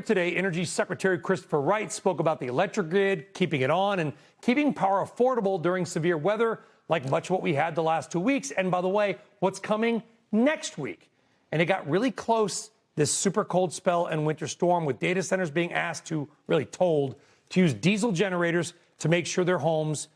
Today, Energy Secretary Christopher Wright spoke about the electric grid, keeping it on, and keeping power affordable during severe weather, like much of what we had the last 2 weeks. And by the way, what's coming next week? And it got really close, this super cold spell and winter storm, with data centers being told to use diesel generators to make sure homes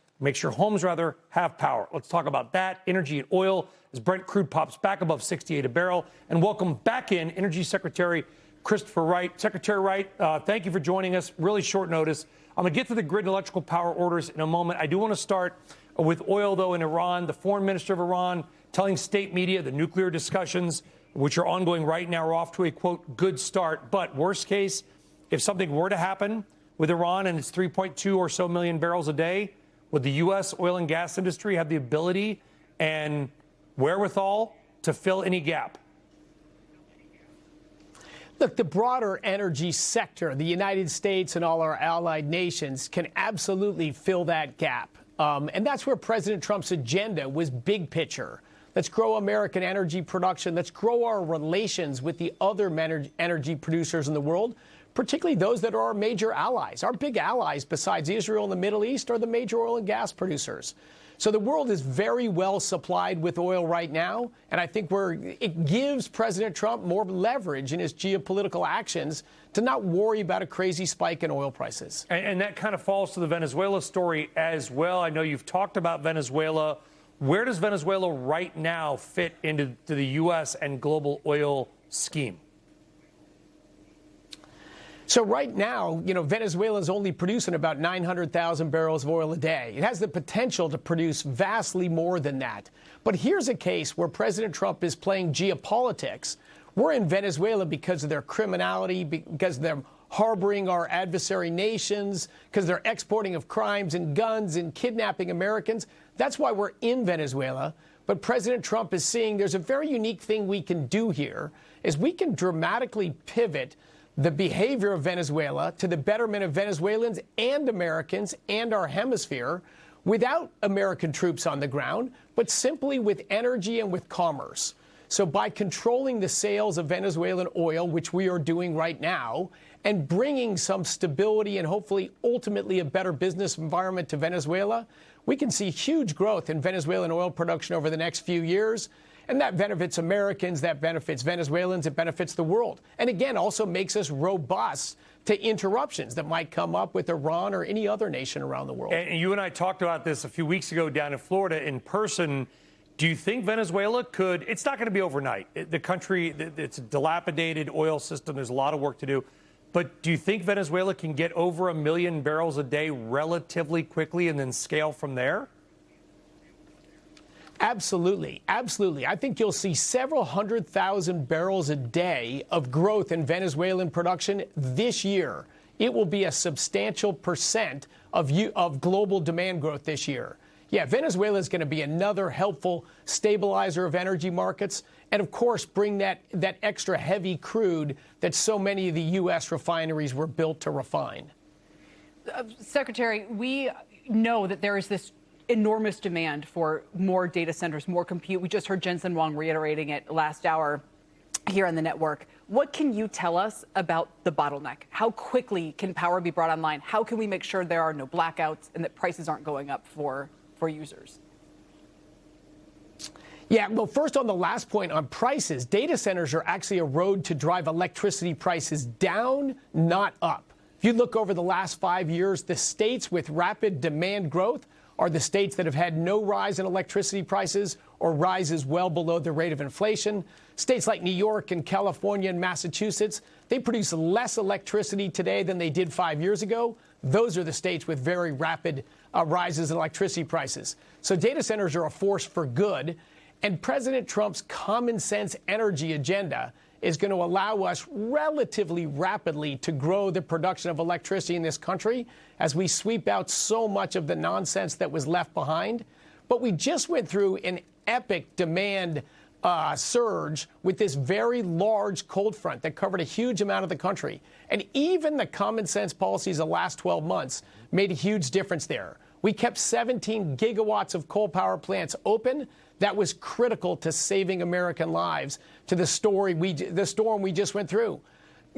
have power. Let's talk about that, energy and oil, as Brent crude pops back above 68 a barrel. And welcome back in Energy Secretary Christopher Wright. Secretary Wright, thank you for joining us. Really short notice. I'm going to get to the grid and electrical power orders in a moment. I do want to start with oil, though, in Iran. The foreign minister of Iran telling state media the nuclear discussions, which are ongoing right now, are off to a, quote, good start. But worst case, if something were to happen with Iran and its 3.2 or so million barrels a day, would the U.S. oil and gas industry have the ability and wherewithal to fill any gap? Look, the broader energy sector, the United States and all our allied nations can absolutely fill that gap. And that's where President Trump's agenda was big picture. Let's grow American energy production. Let's grow our relations with the other energy producers in the world, particularly those that are our major allies. Our big allies besides Israel and the Middle East are the major oil and gas producers. So the world is very well supplied with oil right now, and I think it gives President Trump more leverage in his geopolitical actions to not worry about a crazy spike in oil prices. And that kind of falls to the Venezuela story as well. I know you've talked about Venezuela. Where does Venezuela right now fit into the U.S. and global oil scheme? So right now, Venezuela is only producing about 900,000 barrels of oil a day. It has the potential to produce vastly more than that. But here's a case where President Trump is playing geopolitics. We're in Venezuela because of their criminality, because of them harboring our adversary nations, because they're exporting of crimes and guns and kidnapping Americans. That's why we're in Venezuela. But President Trump is seeing there's a very unique thing we can do here, is we can dramatically pivot the behavior of Venezuela to the betterment of Venezuelans and Americans and our hemisphere without American troops on the ground, but simply with energy and with commerce. So by controlling the sales of Venezuelan oil, which we are doing right now, and bringing some stability and hopefully ultimately a better business environment to Venezuela, we can see huge growth in Venezuelan oil production over the next few years. And that benefits Americans, that benefits Venezuelans, it benefits the world. And again, also makes us robust to interruptions that might come up with Iran or any other nation around the world. And you and I talked about this a few weeks ago down in Florida in person. Do you think Venezuela could, it's not going to be overnight. The country, it's a dilapidated oil system. There's a lot of work to do. But do you think Venezuela can get over 1 million barrels a day relatively quickly and then scale from there? Absolutely. Absolutely. I think you'll see several 100,000 barrels a day of growth in Venezuelan production this year. It will be a substantial percent of global demand growth this year. Yeah, Venezuela is going to be another helpful stabilizer of energy markets and, of course, bring that extra heavy crude that so many of the U.S. refineries were built to refine. Secretary, we know that there is this enormous demand for more data centers, more compute. We just heard Jensen Huang reiterating it last hour here on the network. What can you tell us about the bottleneck? How quickly can power be brought online? How can we make sure there are no blackouts and that prices aren't going up for users? Yeah, well, first on the last point on prices, data centers are actually a road to drive electricity prices down, not up. If you look over the last 5 years, the states with rapid demand growth are the states that have had no rise in electricity prices or rises well below the rate of inflation. States like New York and California and Massachusetts, they produce less electricity today than they did 5 years ago. Those are the states with very rapid rises in electricity prices. So data centers are a force for good. And President Trump's common sense energy agenda is going to allow us relatively rapidly to grow the production of electricity in this country as we sweep out so much of the nonsense that was left behind. But we just went through an epic demand surge with this very large cold front that covered a huge amount of the country. And even the common sense policies of the last 12 months made a huge difference there. We kept 17 gigawatts of coal power plants open. That was critical to saving American lives, to the storm we just went through.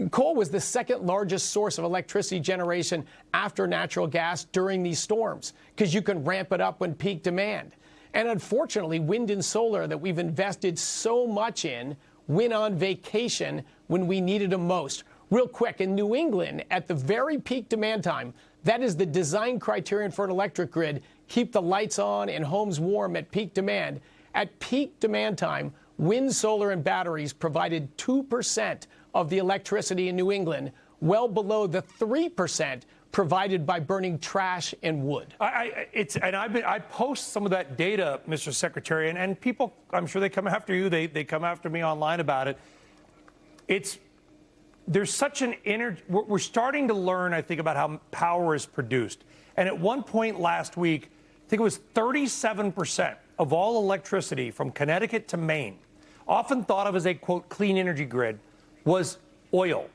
Coal was the second largest source of electricity generation after natural gas during these storms because you can ramp it up when peak demand. And unfortunately, wind and solar that we've invested so much in went on vacation when we needed them most. Real quick, in New England, at the very peak demand time, that is the design criterion for an electric grid, keep the lights on and homes warm at peak demand. At peak demand time, wind, solar, and batteries provided 2% of the electricity in New England, well below the 3% provided by burning trash and wood. I post some of that data, Mr. Secretary, and people, I'm sure they come after you. They come after me online about it. There's such an energy. We're starting to learn, I think, about how power is produced. And at one point last week, I think it was 37% of all electricity from Connecticut to Maine, often thought of as a, quote, clean energy grid, was oil.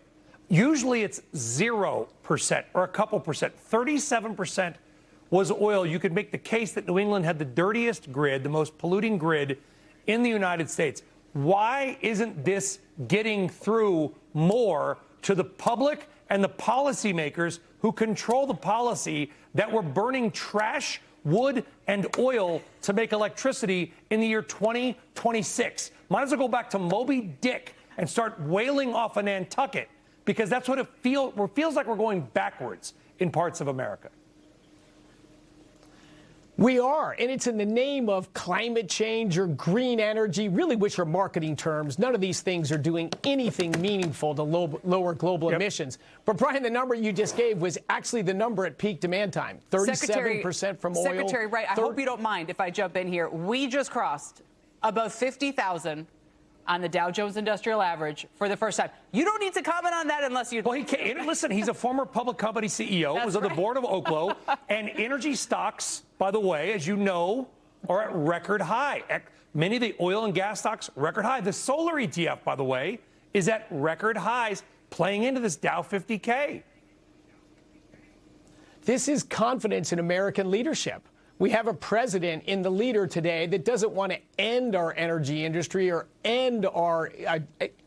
Usually it's 0% or a couple percent. 37% was oil. You could make the case that New England had the dirtiest grid, the most polluting grid in the United States. Why isn't this getting through more to the public and the policymakers who control the policy that we're burning trash, wood, and oil to make electricity in the year 2026? Might as well go back to Moby Dick and start whaling off of Nantucket, because that's what it feels like we're going backwards in parts of America. We are, and it's in the name of climate change or green energy, really, which are marketing terms. None of these things are doing anything meaningful to lower global emissions. But, Brian, the number you just gave was actually the number at peak demand time, 37% from oil. Secretary Wright, I hope you don't mind if I jump in here. We just crossed above 50,000 on the Dow Jones Industrial Average for the first time. You don't need to comment on that unless you... Well, he can't. Listen, he's a former public company CEO, was on the board of Oklo, and energy stocks, by the way, as you know, are at record high. Many of the oil and gas stocks, record high. The solar ETF, by the way, is at record highs, playing into this Dow 50K. This is confidence in American leadership. We have a president in the leader today that doesn't want to end our energy industry or end our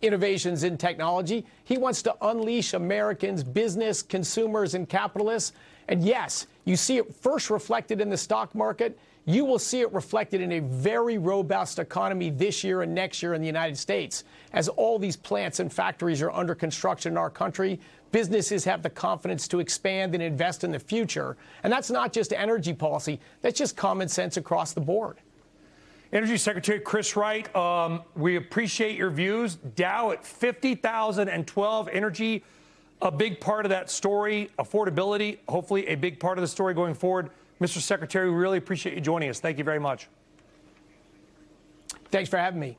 innovations in technology. He wants to unleash Americans, business, consumers, and capitalists. And yes, you see it first reflected in the stock market. You will see it reflected in a very robust economy this year and next year in the United States. As all these plants and factories are under construction in our country, businesses have the confidence to expand and invest in the future. And that's not just energy policy. That's just common sense across the board. Energy Secretary Chris Wright, we appreciate your views. Dow at 50,012. Energy, a big part of that story. Affordability, hopefully a big part of the story going forward. Mr. Secretary, we really appreciate you joining us. Thank you very much. Thanks for having me.